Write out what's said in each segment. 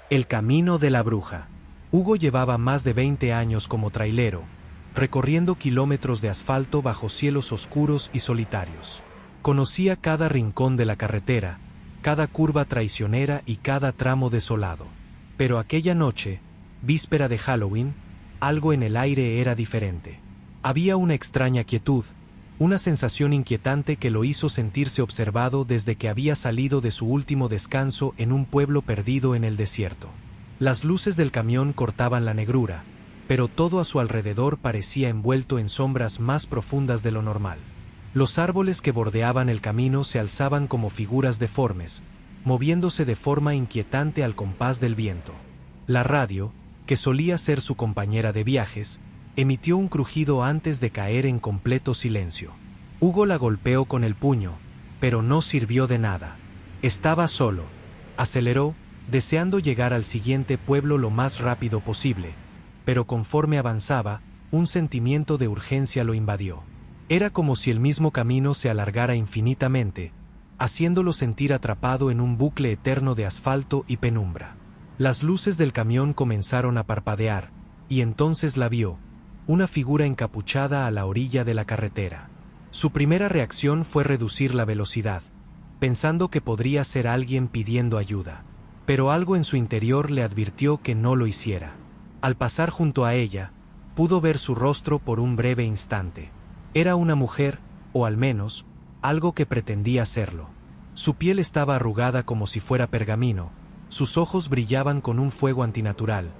El camino de la bruja. Hugo llevaba más de 20 años como trailero, recorriendo kilómetros de asfalto bajo cielos oscuros y solitarios. Conocía cada rincón de la carretera, cada curva traicionera y cada tramo desolado. Pero aquella noche, víspera de Halloween, algo en el aire era diferente. Había una extraña quietud, una sensación inquietante que lo hizo sentirse observado desde que había salido de su último descanso en un pueblo perdido en el desierto. Las luces del camión cortaban la negrura, pero todo a su alrededor parecía envuelto en sombras más profundas de lo normal. Los árboles que bordeaban el camino se alzaban como figuras deformes, moviéndose de forma inquietante al compás del viento. La radio, que solía ser su compañera de viajes, emitió un crujido antes de caer en completo silencio. Hugo la golpeó con el puño, pero no sirvió de nada. Estaba solo. Aceleró, deseando llegar al siguiente pueblo lo más rápido posible, pero conforme avanzaba, un sentimiento de urgencia lo invadió. Era como si el mismo camino se alargara infinitamente, haciéndolo sentir atrapado en un bucle eterno de asfalto y penumbra. Las luces del camión comenzaron a parpadear, y entonces la vio, una figura encapuchada a la orilla de la carretera. Su primera reacción fue reducir la velocidad, pensando que podría ser alguien pidiendo ayuda. Pero algo en su interior le advirtió que no lo hiciera. Al pasar junto a ella, pudo ver su rostro por un breve instante. Era una mujer, o al menos, algo que pretendía serlo. Su piel estaba arrugada como si fuera pergamino, sus ojos brillaban con un fuego antinatural,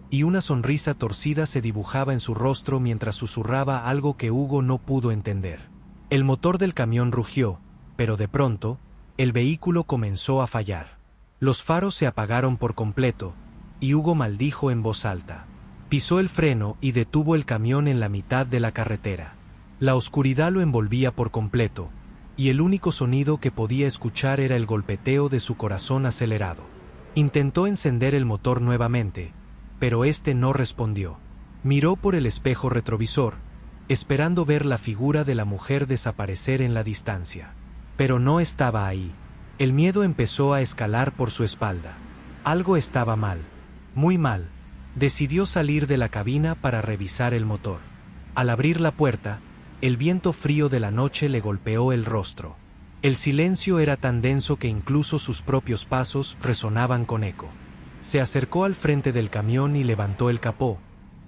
y una sonrisa torcida se dibujaba en su rostro mientras susurraba algo que Hugo no pudo entender. El motor del camión rugió, pero de pronto, el vehículo comenzó a fallar. Los faros se apagaron por completo, y Hugo maldijo en voz alta. Pisó el freno y detuvo el camión en la mitad de la carretera. La oscuridad lo envolvía por completo, y el único sonido que podía escuchar era el golpeteo de su corazón acelerado. Intentó encender el motor nuevamente, pero este no respondió. Miró por el espejo retrovisor, esperando ver la figura de la mujer desaparecer en la distancia. Pero no estaba ahí. El miedo empezó a escalar por su espalda. Algo estaba mal, muy mal. Decidió salir de la cabina para revisar el motor. Al abrir la puerta, el viento frío de la noche le golpeó el rostro. El silencio era tan denso que incluso sus propios pasos resonaban con eco. Se acercó al frente del camión y levantó el capó,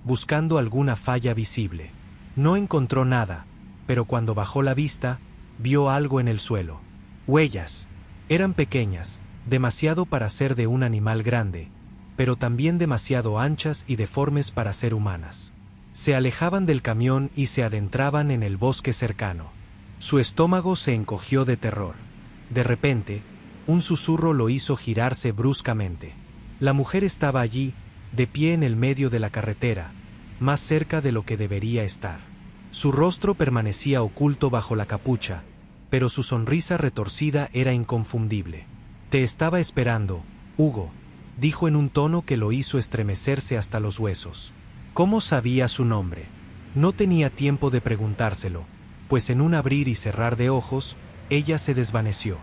buscando alguna falla visible. No encontró nada, pero cuando bajó la vista, vio algo en el suelo. Huellas. Eran pequeñas, demasiado para ser de un animal grande, pero también demasiado anchas y deformes para ser humanas. Se alejaban del camión y se adentraban en el bosque cercano. Su estómago se encogió de terror. De repente, un susurro lo hizo girarse bruscamente. La mujer estaba allí, de pie en el medio de la carretera, más cerca de lo que debería estar. Su rostro permanecía oculto bajo la capucha, pero su sonrisa retorcida era inconfundible. «Te estaba esperando, Hugo», dijo en un tono que lo hizo estremecerse hasta los huesos. ¿Cómo sabía su nombre? No tenía tiempo de preguntárselo, pues en un abrir y cerrar de ojos, ella se desvaneció.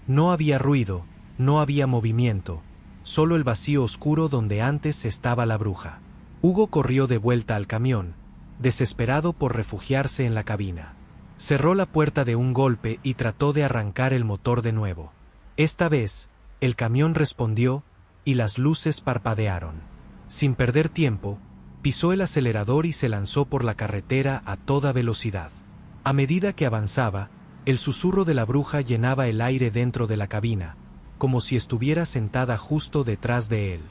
No había ruido, no había movimiento, solo el vacío oscuro donde antes estaba la bruja. Hugo corrió de vuelta al camión, desesperado por refugiarse en la cabina. Cerró la puerta de un golpe y trató de arrancar el motor de nuevo. Esta vez, el camión respondió, y las luces parpadearon. Sin perder tiempo, pisó el acelerador y se lanzó por la carretera a toda velocidad. A medida que avanzaba, el susurro de la bruja llenaba el aire dentro de la cabina, como si estuviera sentada justo detrás de él.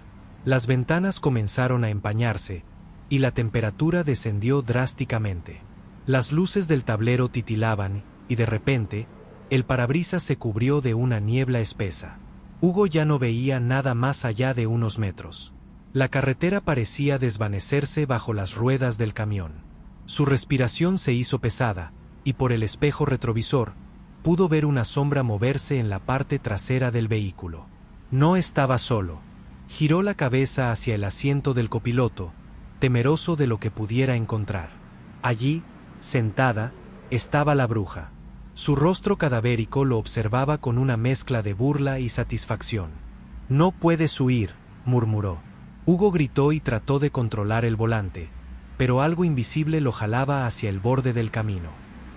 Las ventanas comenzaron a empañarse, y la temperatura descendió drásticamente. Las luces del tablero titilaban, y de repente, el parabrisas se cubrió de una niebla espesa. Hugo ya no veía nada más allá de unos metros. La carretera parecía desvanecerse bajo las ruedas del camión. Su respiración se hizo pesada, y por el espejo retrovisor, pudo ver una sombra moverse en la parte trasera del vehículo. No estaba solo. Giró la cabeza hacia el asiento del copiloto, temeroso de lo que pudiera encontrar. Allí, sentada, estaba la bruja. Su rostro cadavérico lo observaba con una mezcla de burla y satisfacción. «No puedes huir», murmuró. Hugo gritó y trató de controlar el volante, pero algo invisible lo jalaba hacia el borde del camino.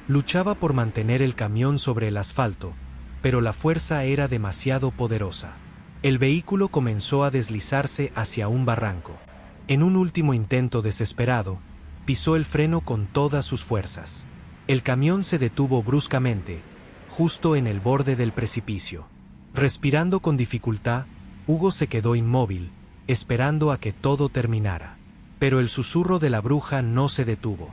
Luchaba por mantener el camión sobre el asfalto, pero la fuerza era demasiado poderosa. El vehículo comenzó a deslizarse hacia un barranco. En un último intento desesperado, pisó el freno con todas sus fuerzas. El camión se detuvo bruscamente, justo en el borde del precipicio. Respirando con dificultad, Hugo se quedó inmóvil, esperando a que todo terminara. Pero el susurro de la bruja no se detuvo.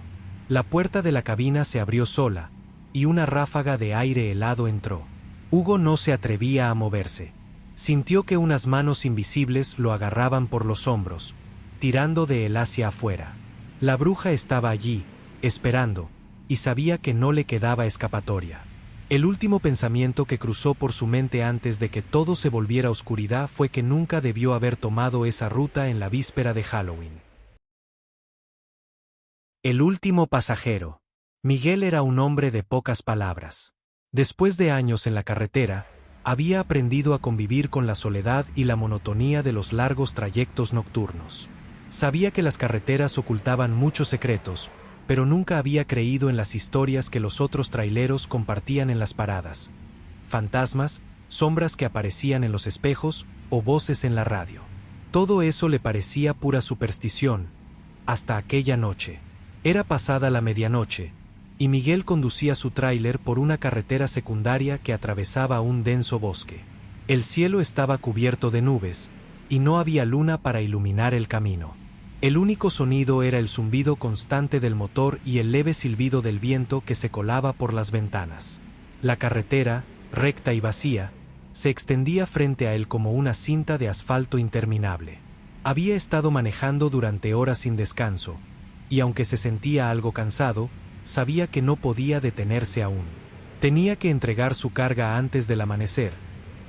La puerta de la cabina se abrió sola, y una ráfaga de aire helado entró. Hugo no se atrevía a moverse. Sintió que unas manos invisibles lo agarraban por los hombros, tirando de él hacia afuera. La bruja estaba allí, esperando, y sabía que no le quedaba escapatoria. El último pensamiento que cruzó por su mente antes de que todo se volviera oscuridad fue que nunca debió haber tomado esa ruta en la víspera de Halloween. El último pasajero. Miguel era un hombre de pocas palabras. Después de años en la carretera, había aprendido a convivir con la soledad y la monotonía de los largos trayectos nocturnos. Sabía que las carreteras ocultaban muchos secretos, pero nunca había creído en las historias que los otros traileros compartían en las paradas. Fantasmas, sombras que aparecían en los espejos o voces en la radio. Todo eso le parecía pura superstición, hasta aquella noche. Era pasada la medianoche, y Miguel conducía su tráiler por una carretera secundaria que atravesaba un denso bosque. El cielo estaba cubierto de nubes, y no había luna para iluminar el camino. El único sonido era el zumbido constante del motor y el leve silbido del viento que se colaba por las ventanas. La carretera, recta y vacía, se extendía frente a él como una cinta de asfalto interminable. Había estado manejando durante horas sin descanso, y aunque se sentía algo cansado, sabía que no podía detenerse aún. Tenía que entregar su carga antes del amanecer,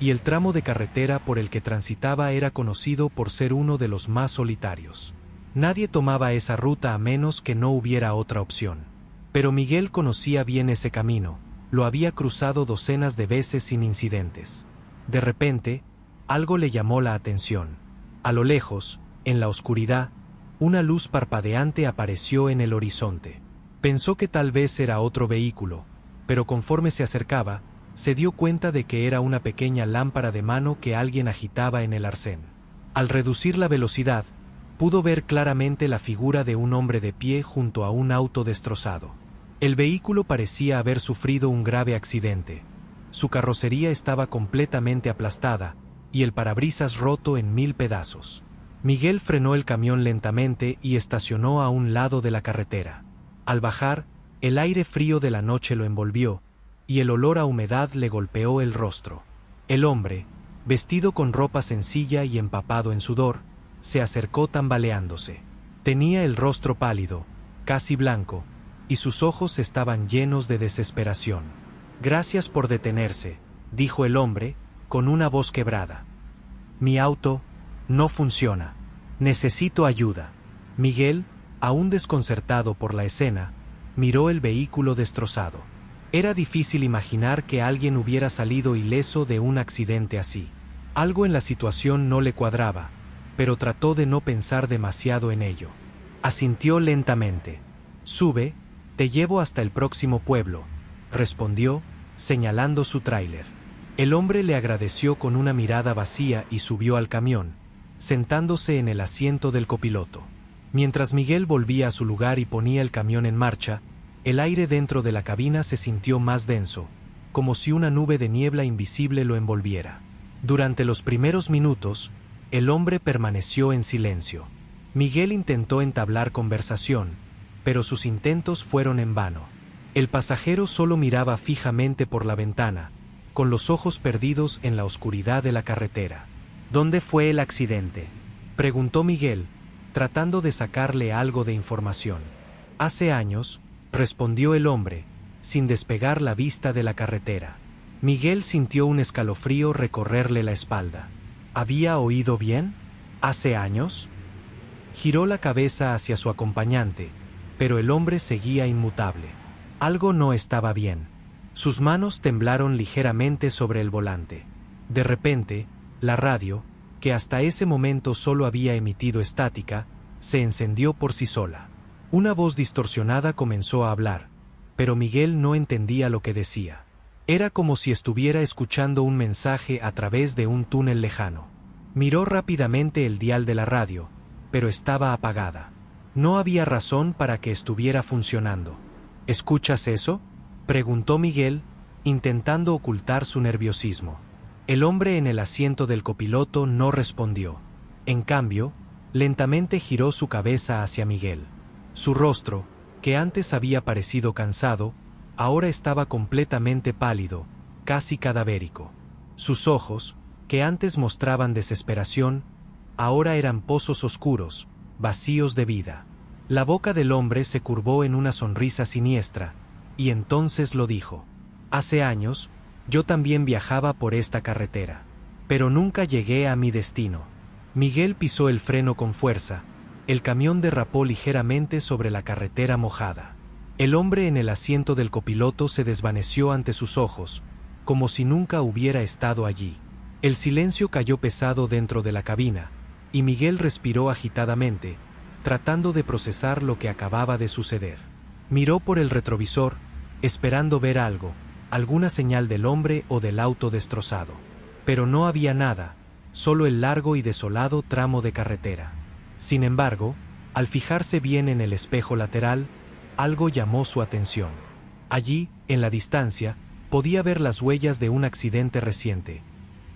y el tramo de carretera por el que transitaba era conocido por ser uno de los más solitarios. Nadie tomaba esa ruta a menos que no hubiera otra opción. Pero Miguel conocía bien ese camino, lo había cruzado docenas de veces sin incidentes. De repente, algo le llamó la atención. A lo lejos, en la oscuridad, una luz parpadeante apareció en el horizonte. Pensó que tal vez era otro vehículo, pero conforme se acercaba, se dio cuenta de que era una pequeña lámpara de mano que alguien agitaba en el arcén. Al reducir la velocidad, pudo ver claramente la figura de un hombre de pie junto a un auto destrozado. El vehículo parecía haber sufrido un grave accidente. Su carrocería estaba completamente aplastada, y el parabrisas roto en 1000 pedazos. Miguel frenó el camión lentamente y estacionó a un lado de la carretera. Al bajar, el aire frío de la noche lo envolvió, y el olor a humedad le golpeó el rostro. El hombre, vestido con ropa sencilla y empapado en sudor, se acercó tambaleándose. Tenía el rostro pálido, casi blanco, y sus ojos estaban llenos de desesperación. «Gracias por detenerse», dijo el hombre, con una voz quebrada. «Mi auto no funciona. Necesito ayuda». Miguel, aún desconcertado por la escena, miró el vehículo destrozado. Era difícil imaginar que alguien hubiera salido ileso de un accidente así. Algo en la situación no le cuadraba, pero trató de no pensar demasiado en ello. Asintió lentamente. «Sube, te llevo hasta el próximo pueblo», respondió, señalando su tráiler. El hombre le agradeció con una mirada vacía y subió al camión, sentándose en el asiento del copiloto. Mientras Miguel volvía a su lugar y ponía el camión en marcha, el aire dentro de la cabina se sintió más denso, como si una nube de niebla invisible lo envolviera. Durante los primeros minutos, el hombre permaneció en silencio. Miguel intentó entablar conversación, pero sus intentos fueron en vano. El pasajero solo miraba fijamente por la ventana, con los ojos perdidos en la oscuridad de la carretera. «¿Dónde fue el accidente?», preguntó Miguel, tratando de sacarle algo de información. «Hace años», respondió el hombre, sin despegar la vista de la carretera. Miguel sintió un escalofrío recorrerle la espalda. ¿Había oído bien? ¿Hace años? Giró la cabeza hacia su acompañante, pero el hombre seguía inmutable. Algo no estaba bien. Sus manos temblaron ligeramente sobre el volante. De repente, la radio, que hasta ese momento solo había emitido estática, se encendió por sí sola. Una voz distorsionada comenzó a hablar, pero Miguel no entendía lo que decía. Era como si estuviera escuchando un mensaje a través de un túnel lejano. Miró rápidamente el dial de la radio, pero estaba apagada. No había razón para que estuviera funcionando. ¿Escuchas eso?, preguntó Miguel, intentando ocultar su nerviosismo. El hombre en el asiento del copiloto no respondió. En cambio, lentamente giró su cabeza hacia Miguel. Su rostro, que antes había parecido cansado, ahora estaba completamente pálido, casi cadavérico. Sus ojos, que antes mostraban desesperación, ahora eran pozos oscuros, vacíos de vida. La boca del hombre se curvó en una sonrisa siniestra, y entonces lo dijo. Hace años, yo también viajaba por esta carretera, pero nunca llegué a mi destino. Miguel pisó el freno con fuerza. El camión derrapó ligeramente sobre la carretera mojada. El hombre en el asiento del copiloto se desvaneció ante sus ojos, como si nunca hubiera estado allí. El silencio cayó pesado dentro de la cabina, y Miguel respiró agitadamente, tratando de procesar lo que acababa de suceder. Miró por el retrovisor, esperando ver algo, alguna señal del hombre o del auto destrozado. Pero no había nada, solo el largo y desolado tramo de carretera. Sin embargo, al fijarse bien en el espejo lateral, algo llamó su atención. Allí, en la distancia, podía ver las huellas de un accidente reciente.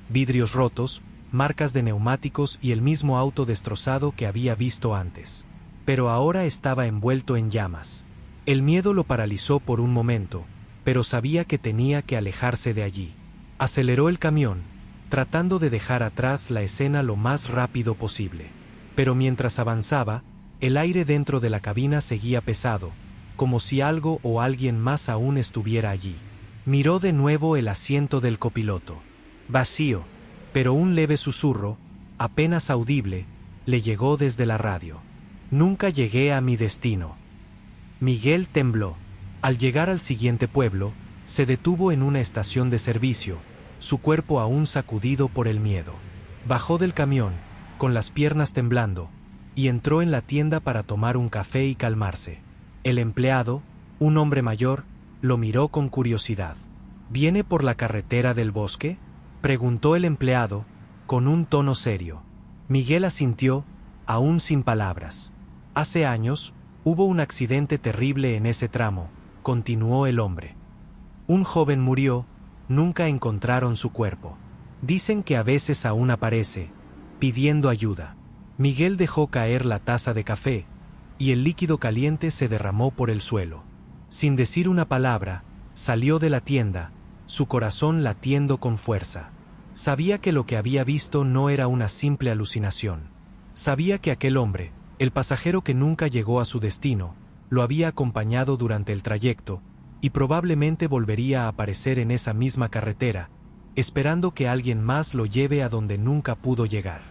Vidrios rotos, marcas de neumáticos y el mismo auto destrozado que había visto antes. Pero ahora estaba envuelto en llamas. El miedo lo paralizó por un momento, pero sabía que tenía que alejarse de allí. Aceleró el camión, tratando de dejar atrás la escena lo más rápido posible. Pero mientras avanzaba, el aire dentro de la cabina seguía pesado, como si algo o alguien más aún estuviera allí. Miró de nuevo el asiento del copiloto. Vacío, pero un leve susurro, apenas audible, le llegó desde la radio. Nunca llegué a mi destino. Miguel tembló. Al llegar al siguiente pueblo, se detuvo en una estación de servicio, su cuerpo aún sacudido por el miedo. Bajó del camión, con las piernas temblando, y entró en la tienda para tomar un café y calmarse. El empleado, un hombre mayor, lo miró con curiosidad. ¿Viene por la carretera del bosque?, preguntó el empleado, con un tono serio. Miguel asintió, aún sin palabras. Hace años, hubo un accidente terrible en ese tramo, continuó el hombre. Un joven murió, nunca encontraron su cuerpo. Dicen que a veces aún aparece, pidiendo ayuda. Miguel dejó caer la taza de café, y el líquido caliente se derramó por el suelo. Sin decir una palabra, salió de la tienda, su corazón latiendo con fuerza. Sabía que lo que había visto no era una simple alucinación. Sabía que aquel hombre, el pasajero que nunca llegó a su destino, lo había acompañado durante el trayecto, y probablemente volvería a aparecer en esa misma carretera, esperando que alguien más lo lleve a donde nunca pudo llegar.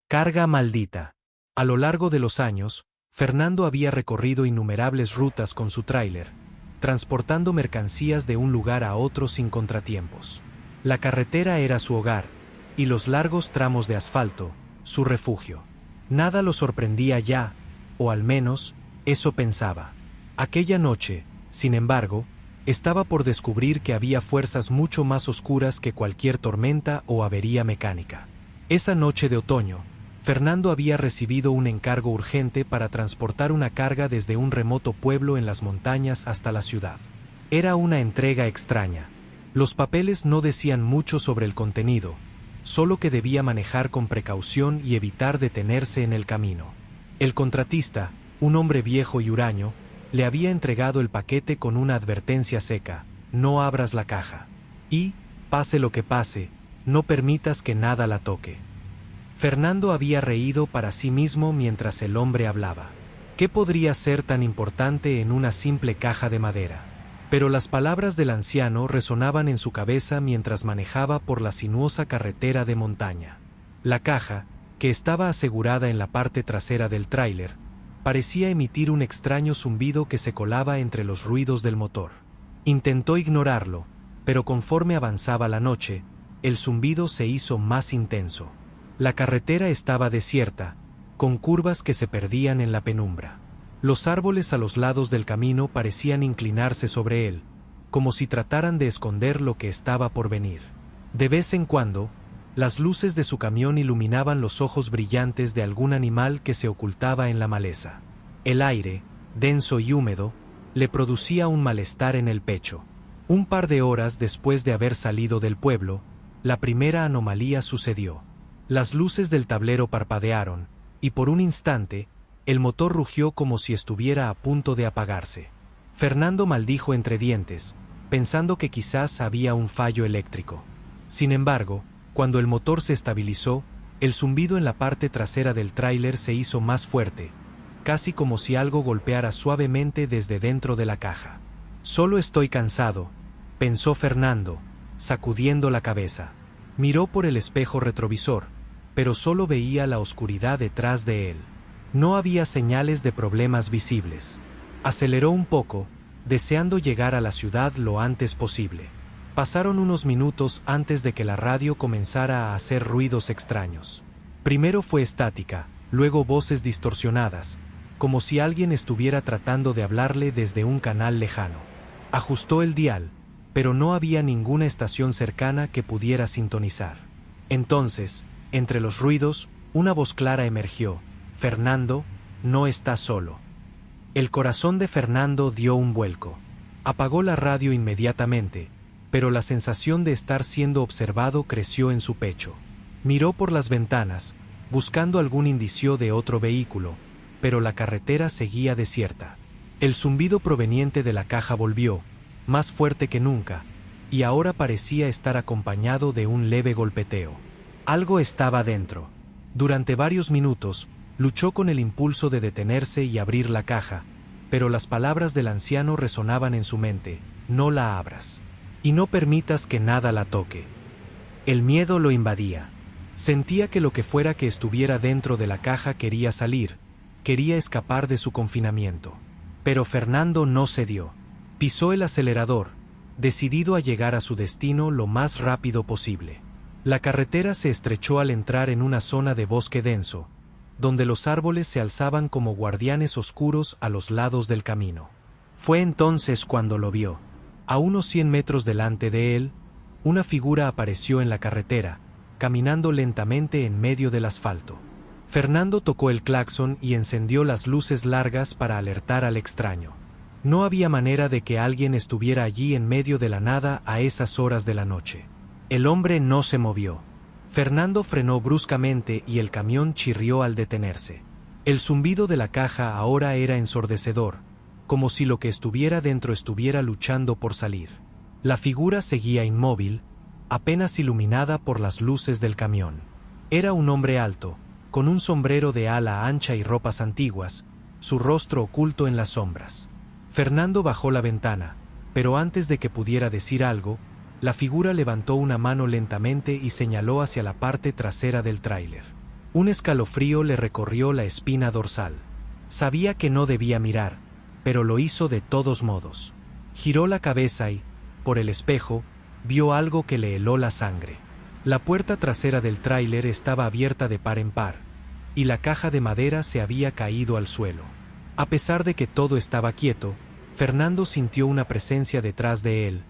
Carga maldita. A lo largo de los años, Fernando había recorrido innumerables rutas con su tráiler, transportando mercancías de un lugar a otro sin contratiempos. La carretera era su hogar, y los largos tramos de asfalto, su refugio. Nada lo sorprendía ya, o al menos, eso pensaba. Aquella noche, sin embargo, estaba por descubrir que había fuerzas mucho más oscuras que cualquier tormenta o avería mecánica. Esa noche de otoño, Fernando había recibido un encargo urgente para transportar una carga desde un remoto pueblo en las montañas hasta la ciudad. Era una entrega extraña. Los papeles no decían mucho sobre el contenido, solo que debía manejar con precaución y evitar detenerse en el camino. El contratista, un hombre viejo y huraño, le había entregado el paquete con una advertencia seca: no abras la caja. Y, pase lo que pase, no permitas que nada la toque. Fernando había reído para sí mismo mientras el hombre hablaba. ¿Qué podría ser tan importante en una simple caja de madera? Pero las palabras del anciano resonaban en su cabeza mientras manejaba por la sinuosa carretera de montaña. La caja, que estaba asegurada en la parte trasera del tráiler, parecía emitir un extraño zumbido que se colaba entre los ruidos del motor. Intentó ignorarlo, pero conforme avanzaba la noche, el zumbido se hizo más intenso. La carretera estaba desierta, con curvas que se perdían en la penumbra. Los árboles a los lados del camino parecían inclinarse sobre él, como si trataran de esconder lo que estaba por venir. De vez en cuando, las luces de su camión iluminaban los ojos brillantes de algún animal que se ocultaba en la maleza. El aire, denso y húmedo, le producía un malestar en el pecho. Un par de horas después de haber salido del pueblo, la primera anomalía sucedió. Las luces del tablero parpadearon, y por un instante, el motor rugió como si estuviera a punto de apagarse. Fernando maldijo entre dientes, pensando que quizás había un fallo eléctrico. Sin embargo, cuando el motor se estabilizó, el zumbido en la parte trasera del tráiler se hizo más fuerte, casi como si algo golpeara suavemente desde dentro de la caja. «Solo estoy cansado», pensó Fernando, sacudiendo la cabeza. Miró por el espejo retrovisor, pero solo veía la oscuridad detrás de él. No había señales de problemas visibles. Aceleró un poco, deseando llegar a la ciudad lo antes posible. Pasaron unos minutos antes de que la radio comenzara a hacer ruidos extraños. Primero fue estática, luego voces distorsionadas, como si alguien estuviera tratando de hablarle desde un canal lejano. Ajustó el dial, pero no había ninguna estación cercana que pudiera sintonizar. Entonces, entre los ruidos, una voz clara emergió: «Fernando, no estás solo». El corazón de Fernando dio un vuelco. Apagó la radio inmediatamente, pero la sensación de estar siendo observado creció en su pecho. Miró por las ventanas, buscando algún indicio de otro vehículo, pero la carretera seguía desierta. El zumbido proveniente de la caja volvió, más fuerte que nunca, y ahora parecía estar acompañado de un leve golpeteo. Algo estaba dentro. Durante varios minutos, luchó con el impulso de detenerse y abrir la caja, pero las palabras del anciano resonaban en su mente: «No la abras. Y no permitas que nada la toque». El miedo lo invadía. Sentía que lo que fuera que estuviera dentro de la caja quería salir, quería escapar de su confinamiento. Pero Fernando no cedió. Pisó el acelerador, decidido a llegar a su destino lo más rápido posible. La carretera se estrechó al entrar en una zona de bosque denso, donde los árboles se alzaban como guardianes oscuros a los lados del camino. Fue entonces cuando lo vio. A unos 100 metros delante de él, una figura apareció en la carretera, caminando lentamente en medio del asfalto. Fernando tocó el claxon y encendió las luces largas para alertar al extraño. No había manera de que alguien estuviera allí en medio de la nada a esas horas de la noche. El hombre no se movió. Fernando frenó bruscamente y el camión chirrió al detenerse. El zumbido de la caja ahora era ensordecedor, como si lo que estuviera dentro estuviera luchando por salir. La figura seguía inmóvil, apenas iluminada por las luces del camión. Era un hombre alto, con un sombrero de ala ancha y ropas antiguas, su rostro oculto en las sombras. Fernando bajó la ventana, pero antes de que pudiera decir algo, la figura levantó una mano lentamente y señaló hacia la parte trasera del tráiler. Un escalofrío le recorrió la espina dorsal. Sabía que no debía mirar, pero lo hizo de todos modos. Giró la cabeza y, por el espejo, vio algo que le heló la sangre. La puerta trasera del tráiler estaba abierta de par en par, y la caja de madera se había caído al suelo. A pesar de que todo estaba quieto, Fernando sintió una presencia detrás de él,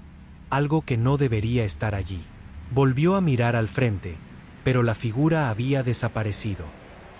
algo que no debería estar allí. Volvió a mirar al frente, pero la figura había desaparecido.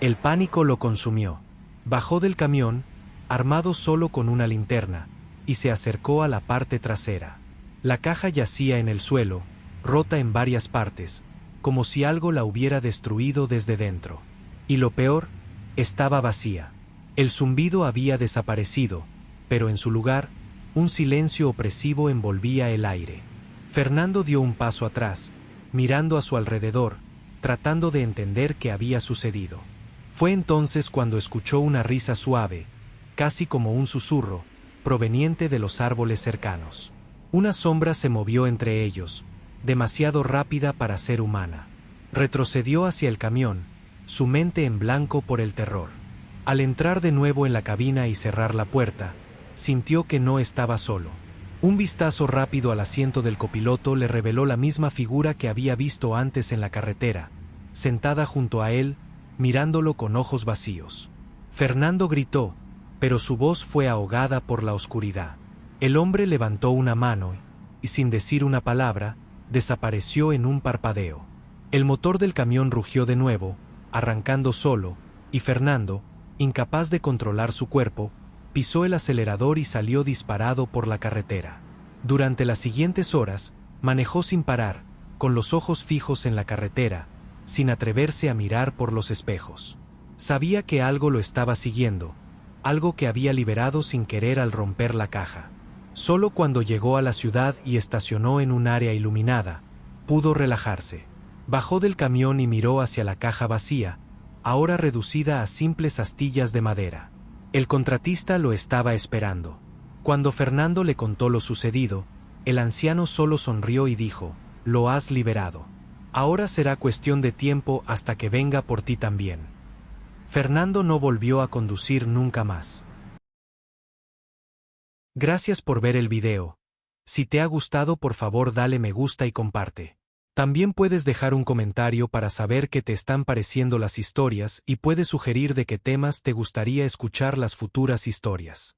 El pánico lo consumió. Bajó del camión, armado solo con una linterna, y se acercó a la parte trasera. La caja yacía en el suelo, rota en varias partes, como si algo la hubiera destruido desde dentro. Y lo peor, estaba vacía. El zumbido había desaparecido, pero en su lugar, un silencio opresivo envolvía el aire. Fernando dio un paso atrás, mirando a su alrededor, tratando de entender qué había sucedido. Fue entonces cuando escuchó una risa suave, casi como un susurro, proveniente de los árboles cercanos. Una sombra se movió entre ellos, demasiado rápida para ser humana. Retrocedió hacia el camión, su mente en blanco por el terror. Al entrar de nuevo en la cabina y cerrar la puerta, sintió que no estaba solo. Un vistazo rápido al asiento del copiloto le reveló la misma figura que había visto antes en la carretera, sentada junto a él, mirándolo con ojos vacíos. Fernando gritó, pero su voz fue ahogada por la oscuridad. El hombre levantó una mano y, sin decir una palabra, desapareció en un parpadeo. El motor del camión rugió de nuevo, arrancando solo, y Fernando, incapaz de controlar su cuerpo, pisó el acelerador y salió disparado por la carretera. Durante las siguientes horas, manejó sin parar, con los ojos fijos en la carretera, sin atreverse a mirar por los espejos. Sabía que algo lo estaba siguiendo, algo que había liberado sin querer al romper la caja. Solo cuando llegó a la ciudad y estacionó en un área iluminada, pudo relajarse. Bajó del camión y miró hacia la caja vacía, ahora reducida a simples astillas de madera. El contratista lo estaba esperando. Cuando Fernando le contó lo sucedido, el anciano solo sonrió y dijo: «Lo has liberado. Ahora será cuestión de tiempo hasta que venga por ti también». Fernando no volvió a conducir nunca más. Gracias por ver el video. Si te ha gustado, por favor dale me gusta y comparte. También puedes dejar un comentario para saber qué te están pareciendo las historias y puedes sugerir de qué temas te gustaría escuchar las futuras historias.